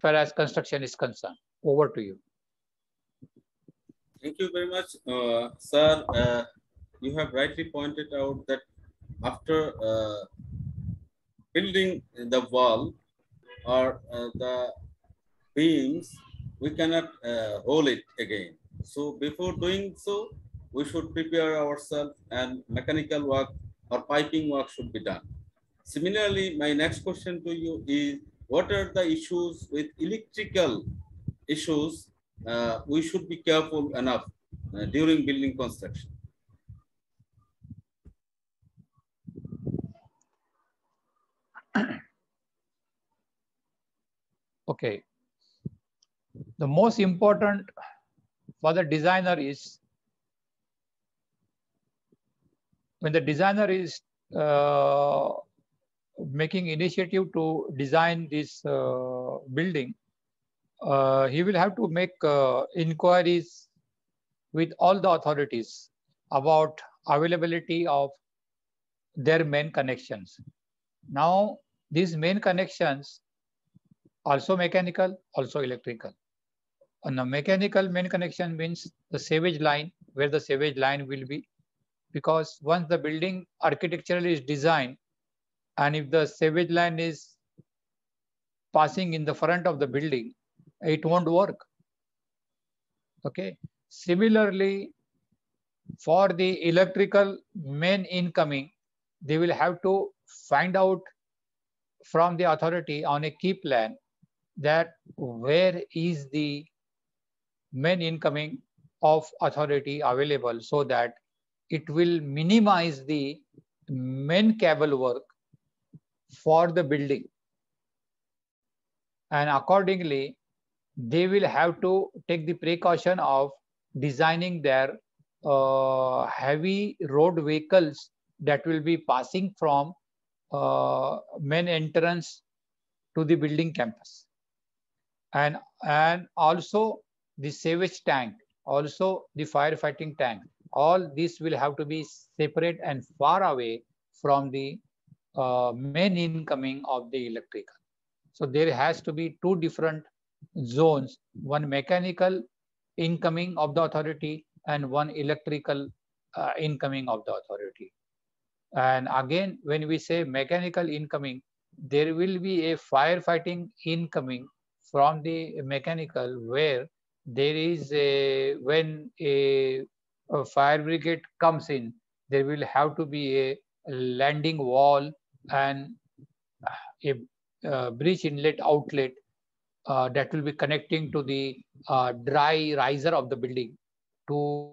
far as construction is concerned. Over to you. Thank you very much, sir. You have rightly pointed out that after building the wall or the beams, we cannot hold it again. So before doing so, we should prepare ourselves and mechanical work or piping work should be done. Similarly, my next question to you is, what are the issues with electrical issues we should be careful enough during building construction? Okay. The most important for the designer is when the designer is making initiative to design this building, he will have to make inquiries with all the authorities about availability of their main connections. Now, these main connections also mechanical, also electrical. And the mechanical main connection means the sewage line, where the sewage line will be, because once the building architecturally is designed, and if the sewage line is passing in the front of the building, it won't work. Okay. Similarly, for the electrical main incoming, they will have to find out from the authority on a key plan that where is the main incoming of authority available, so that it will minimize the main cable work for the building. And accordingly, they will have to take the precaution of designing their heavy road vehicles that will be passing from main entrance to the building campus. And also the sewage tank, also the firefighting tank, all this will have to be separate and far away from the main incoming of the electrical. So there has to be two different zones, one mechanical incoming of the authority and one electrical incoming of the authority. And again, when we say mechanical incoming, there will be a firefighting incoming from the mechanical, where there is when a fire brigade comes in, there will have to be a landing wall and a breach inlet outlet that will be connecting to the dry riser of the building to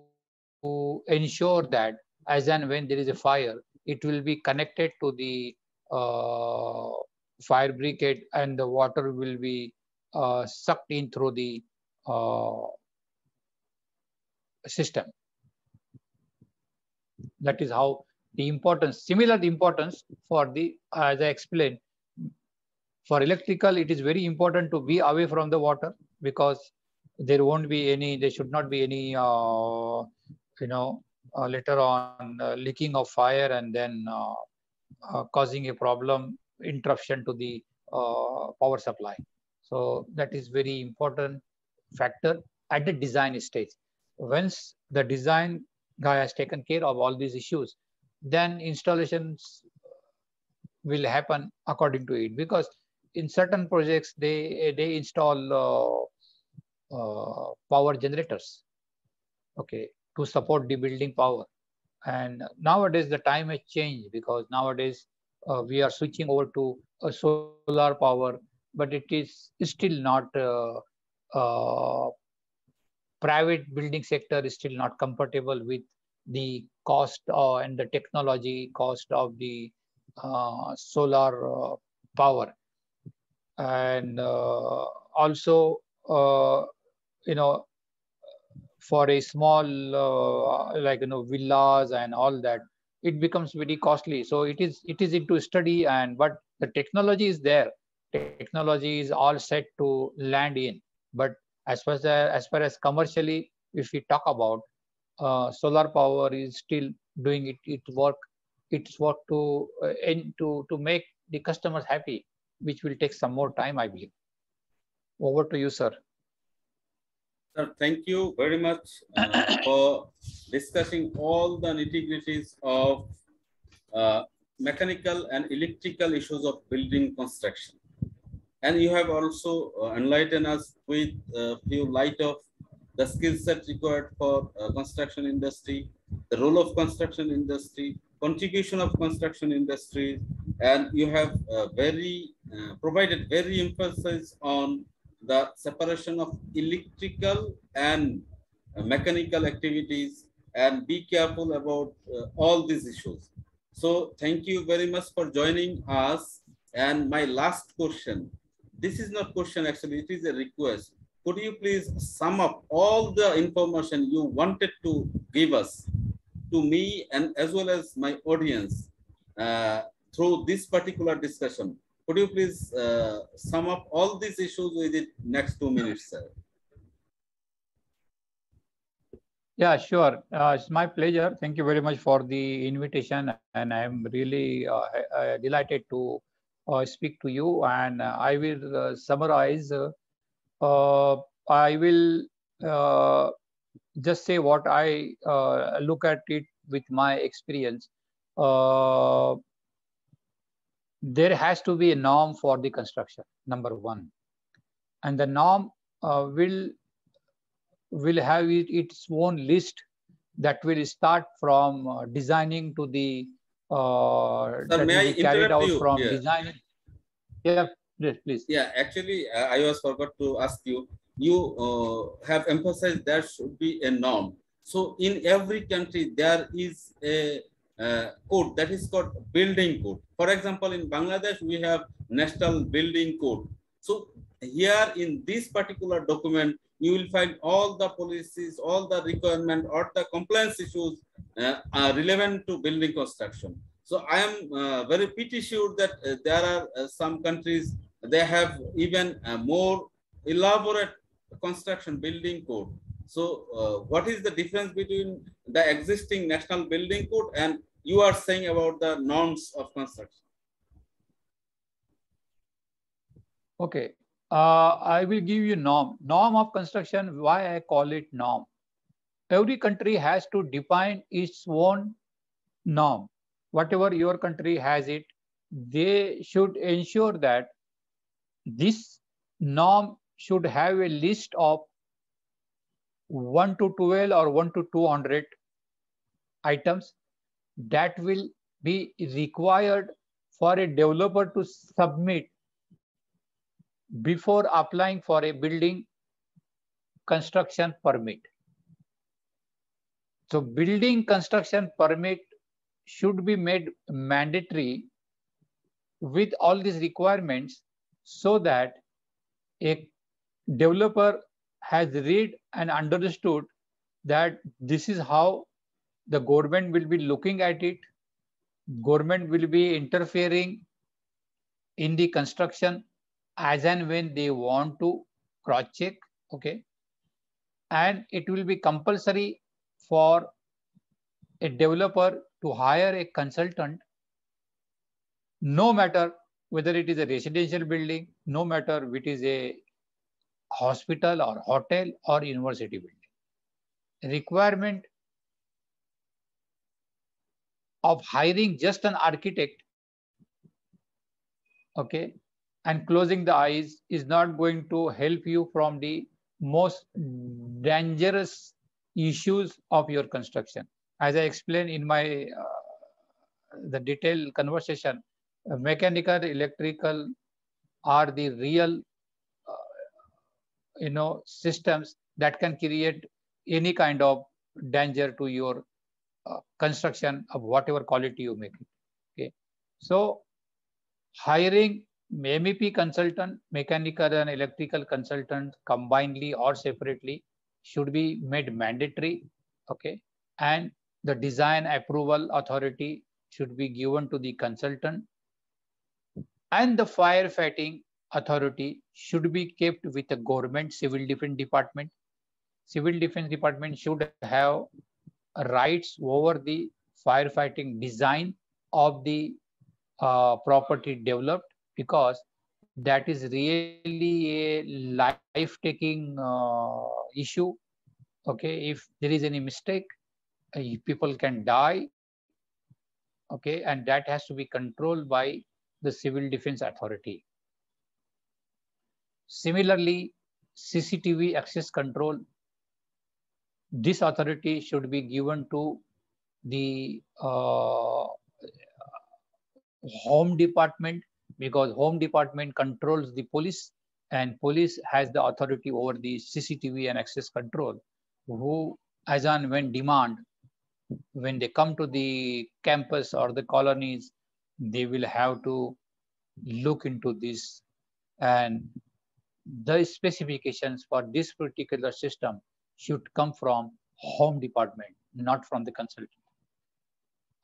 ensure that as and when there is a fire, it will be connected to the fire brigade and the water will be sucked in through the system. That is how the importance, similar importance for the, as I explained, for electrical, it is very important to be away from the water, because there won't be any, there should not be any, later on leaking of fire and then causing a problem, interruption to the power supply. So that is very important factor at the design stage. Once the design guy has taken care of all these issues, then installations will happen according to it, because in certain projects they install power generators, okay, to support the building power. And nowadays the time has changed, because nowadays we are switching over to a solar power, but it is still not private building sector is still not compatible with the cost and the technology cost of the solar power. And also, for a small villas and all that, it becomes very costly. So it is into study, and but the technology is there. Technology is all set to land in. But as far as commercially, if we talk about solar power, is still doing its work to make the customers happy, which will take some more time, I believe. Over to you, sir. Sir, thank you very much for discussing all the nitty-gritties of mechanical and electrical issues of building construction. And you have also enlightened us with a few light of the skill set required for construction industry, the role of construction industry, contribution of construction industry, and you have provided very emphasis on the separation of electrical and mechanical activities, and be careful about all these issues. So thank you very much for joining us. And my last question, this is not question actually, it is a request. Could you please sum up all the information you wanted to give us to me and as well as my audience through this particular discussion? Could you please sum up all these issues within next 2 minutes, sir? Yeah, sure. It's my pleasure. Thank you very much for the invitation, and I'm really delighted to speak to you. And I will summarize. I will just say what I look at it with my experience. There has to be a norm for the construction, number one, and the norm will have its own list that will start from designing to the Sir, that may will I be carried interrupt out you? from Yeah. designing. Yeah, please. Yeah, actually, I was forgot to ask you. You have emphasized there should be a norm. So in every country there is a code that is called building code. For example, in Bangladesh we have National Building Code. So here in this particular document, you will find all the policies, all the requirement, or the compliance issues are relevant to building construction. So I am very pretty sure that there are some countries, they have even a more elaborate construction building code. So what is the difference between the existing national building code and you are saying about the norms of construction? Okay. I will give you norm of construction. Why I call it norm? Every country has to define its own norm. Whatever your country has it, they should ensure that this norm should have a list of 1 to 12 or 1 to 200 items that will be required for a developer to submit before applying for a building construction permit. So building construction permit should be made mandatory with all these requirements so that a developer has read and understood that this is how the government will be looking at it. Government will be interfering in the construction as and when they want to cross check, okay? And it will be compulsory for a developer to hire a consultant, no matter whether it is a residential building, no matter if it is a hospital or hotel or university building. Requirement of hiring just an architect, okay, and closing the eyes is not going to help you from the most dangerous issues of your construction. As I explained in my the detailed conversation, mechanical, electrical are the real systems that can create any kind of danger to your construction of whatever quality you make it. Okay, so hiring MEP consultant, mechanical and electrical consultant combinedly or separately should be made mandatory. Okay, and the design approval authority should be given to the consultant, and the firefighting authority should be kept with the government civil defense department. Civil defense department should have rights over the firefighting design of the property developed, because that is really a life-taking issue. Okay, if there is any mistake, people can die. Okay, and that has to be controlled by the Civil Defense Authority. Similarly, CCTV access control, this authority should be given to the Home Department, because Home Department controls the police, and police has the authority over the CCTV and access control, who as and when demand, when they come to the campus or the colonies, they will have to look into this, and the specifications for this particular system should come from Home Department, not from the consultant.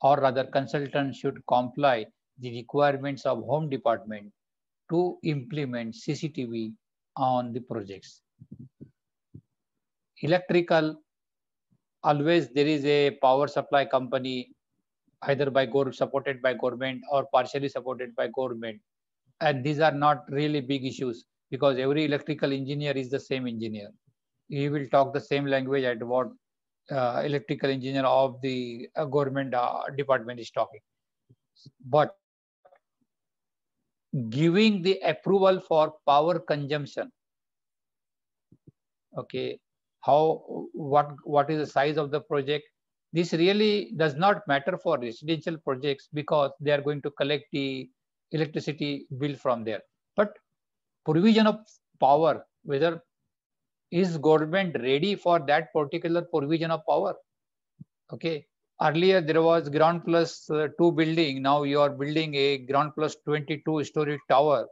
Or rather, consultant should comply the requirements of Home Department to implement CCTV on the projects. Electrical, always there is a power supply company, either by supported by government or partially supported by government. And these are not really big issues, because every electrical engineer is the same engineer. He will talk the same language at what electrical engineer of the government department is talking. But giving the approval for power consumption, okay, what is the size of the project, this really does not matter for residential projects, because they are going to collect the electricity bill from there. But provision of power, whether is government ready for that particular provision of power? Okay, earlier there was ground plus 2 building, now you are building a ground plus 22-story tower.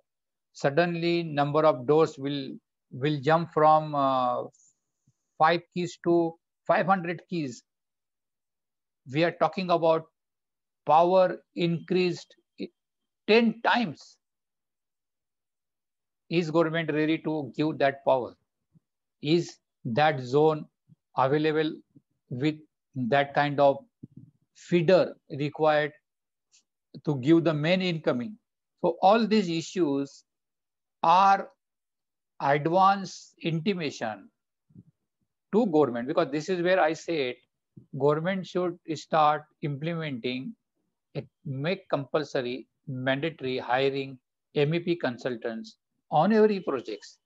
Suddenly number of doors will jump from 5 keys to 500 keys. We are talking about power increased 10 times. Is government ready to give that power? Is that zone available with that kind of feeder required to give the main incoming? So all these issues are advance intimation to government, because this is where I said government should start implementing, make compulsory, mandatory hiring MEP consultants on every projects,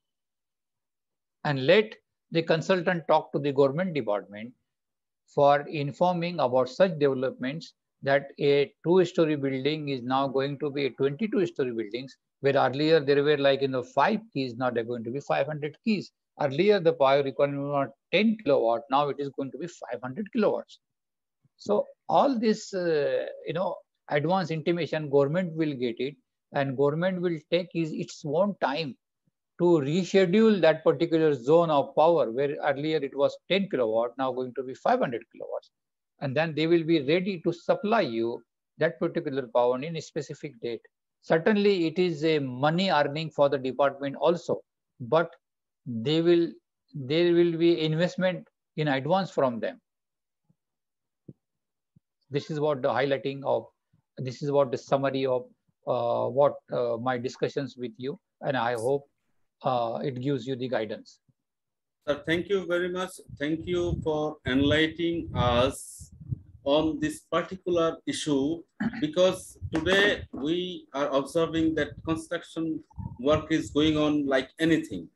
and let the consultant talk to the government department for informing about such developments, that a 2-story building is now going to be a 22-story buildings, where earlier there were 5 keys, now they're going to be 500 keys. Earlier the power requirement was 10 kilowatt, now it is going to be 500 kilowatts. So all this advance intimation, government will get it, and government will take its own time to reschedule that particular zone of power, where earlier it was 10 kilowatt, now going to be 500 kilowatts. And then they will be ready to supply you that particular power in a specific date. Certainly it is a money earning for the department also, but there will be investment in advance from them. This is what the highlighting of, this is what the summary of what my discussions with you, and I hope it gives you the guidance. Sir, thank you very much. Thank you for enlightening us on this particular issue, because today we are observing that construction work is going on like anything,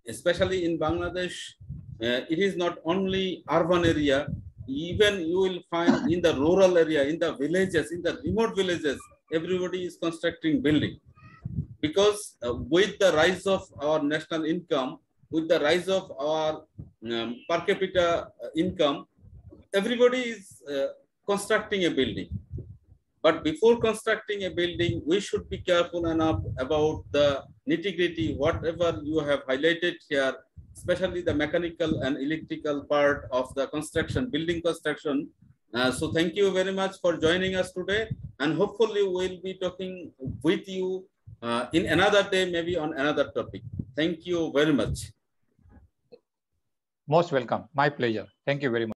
especially in Bangladesh. It is not only urban area, even you will find in the rural area, in the villages, in the remote villages, everybody is constructing building. Because with the rise of our national income, with the rise of our per capita income, everybody is constructing a building. But before constructing a building, we should be careful enough about the nitty-gritty, whatever you have highlighted here, especially the mechanical and electrical part of the construction, building construction. So thank you very much for joining us today, and hopefully we'll be talking with you in another day, maybe on another topic. Thank you very much. Most welcome. My pleasure. Thank you very much.